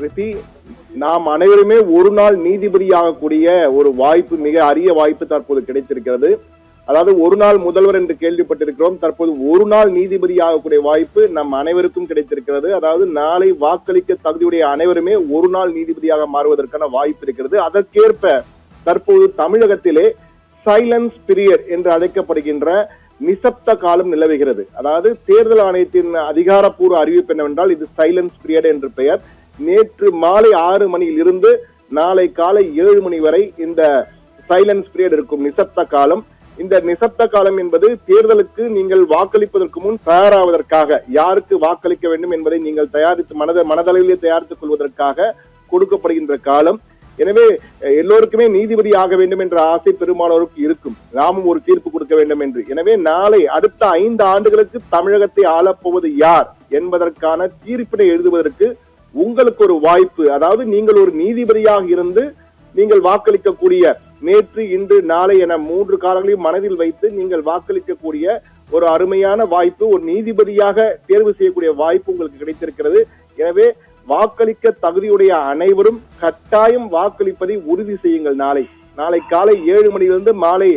ரிஷி, நாம் அனைவருமே ஒரு நாள் நீதிபதியாகக்கூடிய ஒரு வாய்ப்பு, மிக அரிய வாய்ப்பு தற்போது கிடைத்திருக்கிறது. அதாவது ஒரு நாள் முதல்வர் என்று கேள்விப்பட்டிருக்கிறோம். தற்போது ஒரு நாள் நீதிபதியாகக்கூடிய வாய்ப்பு நம் அனைவருக்கும் கிடைத்திருக்கிறது. அதாவது நாளை வாக்களிக்க தகுதியுடைய அனைவருமே ஒரு நாள் நீதிபதியாக மாறுவதற்கான வாய்ப்பு இருக்கிறது. அதற்கேற்ப தற்போது தமிழகத்திலே சைலன்ஸ் பீரியட் என்று அழைக்கப்படுகின்ற நிசப்த காலம் நிலவுகிறது. அதாவது தேர்தல் ஆணையத்தின் அதிகாரப்பூர்வ அறிவிப்பு என்னவென்றால் இது சைலன்ஸ் பீரியட் என்று பெயர். நேற்று மாலை 6 மணியில் இருந்து நாளை காலை 7 மணி வரை இந்த சைலன்ஸ் பீரியட் இருக்கும், நிசப்த காலம். இந்த நிசப்த காலம் என்பது தேர்தலுக்கு நீங்கள் வாக்களிப்பதற்கு முன் தயாராவதற்காக, யாருக்கு வாக்களிக்க வேண்டும் என்பதை நீங்கள் தயாரித்து மனதளவிலே தயாரித்துக் கொள்வதற்காக கொடுக்கப்படுகின்ற காலம். எனவே எல்லோருக்குமே நீதிபதி ஆக வேண்டும் என்ற ஆசை பெரும்பாலோருக்கு இருக்கும், நாமும் ஒரு தீர்ப்பு கொடுக்க வேண்டும் என்று. எனவே நாளை அடுத்த 5 ஆண்டுகளுக்கு தமிழகத்தை ஆளப்போவது யார் என்பதற்கான தீர்ப்பினை எழுதுவதற்கு உங்களுக்கு ஒரு வாய்ப்பு. அதாவது நீங்கள் ஒரு நீதிபதியாக இருந்து நீங்கள் வாக்களிக்கக்கூடிய, நேற்று இன்று நாளை என 3 காலங்களையும் மனதில் வைத்து நீங்கள் வாக்களிக்கக்கூடிய ஒரு அருமையான வாய்ப்பு, ஒரு நீதிபதியாக தேர்வு செய்யக்கூடிய வாய்ப்பு உங்களுக்கு கிடைத்திருக்கிறது. எனவே வாக்களிக்க தகுதியுடைய அனைவரும் கட்டாயம் வாக்களிப்பதை உறுதி செய்யுங்கள். நாளை காலை 7 மணியிலிருந்து மாலை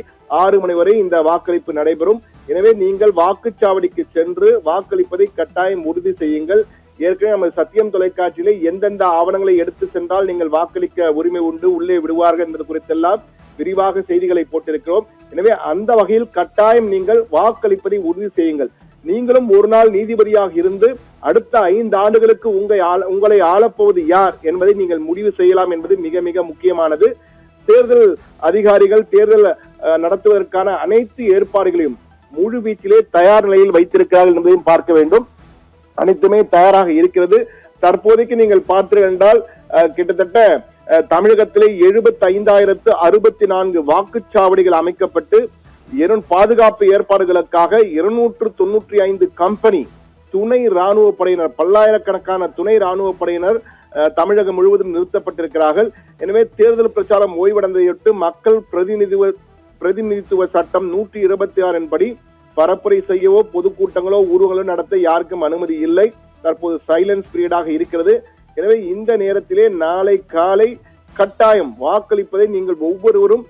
6 மணி வரை இந்த வாக்களிப்பு நடைபெறும். எனவே நீங்கள் வாக்குச்சாவடிக்கு சென்று வாக்களிப்பதை கட்டாயம் உறுதி செய்யுங்கள். ஏற்கனவே நமது சத்தியம் தொலைக்காட்சியிலே எந்தெந்த ஆவணங்களை எடுத்து சென்றால் நீங்கள் வாக்களிக்க உரிமை உண்டு, உள்ளே விடுவார்கள் என்பது குறித்தெல்லாம் விரிவாக செய்திகளை போட்டிருக்கிறோம். எனவே அந்த வகையில் கட்டாயம் நீங்கள் வாக்களிப்பதை உறுதி செய்யுங்கள். நீங்களும் ஒரு நாள் நீதிபதியாக இருந்து அடுத்த 5 ஆண்டுகளுக்கு உங்களை ஆளப்போவது யார் என்பதை நீங்கள் முடிவு செய்யலாம் என்பது மிக மிக முக்கியமானது. தேர்தல் அதிகாரிகள் தேர்தல் நடத்துவதற்கான அனைத்து ஏற்பாடுகளையும் முழு வீச்சிலே தயார் நிலையில் வைத்திருக்கிறார்கள் என்பதையும் பார்க்க வேண்டும். அனைத்துமே தயாராக இருக்கிறது. தற்போதைக்கு நீங்கள் பார்த்தீர்கள் என்றால் கிட்டத்தட்ட தமிழகத்திலே 75,064 வாக்குச்சாவடிகள் அமைக்கப்பட்டு பாதுகாப்பு ஏற்பாடுகளுக்காக 295 கம்பெனி துணை ராணுவ படையினர், பல்லாயிரக்கணக்கான துணை ராணுவ படையினர் தமிழகம் முழுவதும் நிறுத்தப்பட்டிருக்கிறார்கள். எனவே தேர்தல் பிரச்சாரம் ஓய்வடைந்ததையொட்டு மக்கள் பிரதிநிதித்துவ சட்டம் 126 படி பரப்புரை செய்யவோ பொதுக்கூட்டங்களோ ஊர்வலோ நடத்த யாருக்கும் அனுமதி இல்லை. தற்போது சைலன்ஸ் பீரியடாக இருக்கிறது. எனவே இந்த நேரத்திலே நாளை காலை கட்டாயம் வாக்களிப்பதை நீங்கள் ஒவ்வொருவரும்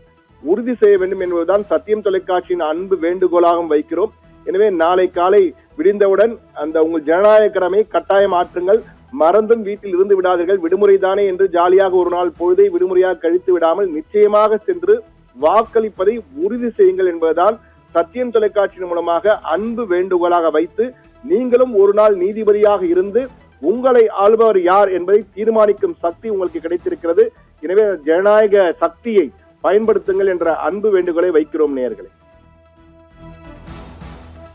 உறுதி செய்ய வேண்டும் என்பதுதான் சத்தியம் தொலைக்காட்சியின் அன்பு வேண்டுகோளாகவும் வைக்கிறோம். எனவே நாளை காலை விடிந்தவுடன் அந்த உங்கள் ஜனநாயக கடமை கட்டாயம் ஆற்றுங்கள். மறந்தும் வீட்டில் இருந்து விடாதீர்கள். விடுமுறை தானே என்று ஜாலியாக ஒரு நாள் பொழுதை விடுமுறையாக கழித்து விடாமல் நிச்சயமாக சென்று வாக்களிப்பதை உறுதி செய்யுங்கள் என்பதுதான் சத்தியம் தொலைக்காட்சியின் மூலமாக அன்பு வேண்டுகோளாக வைத்து, நீங்களும் ஒரு நாள் நீதிபதியாக இருந்து உங்களை ஆள்பவர் யார் என்பதை தீர்மானிக்கும் சக்தி உங்களுக்கு கிடைத்திருக்கிறது. எனவே ஜனநாயக சக்தியை பயன்படுத்துங்கள் என்ற அன்பு வேண்டுகோளை வைக்கிறோம் நேயர்களே.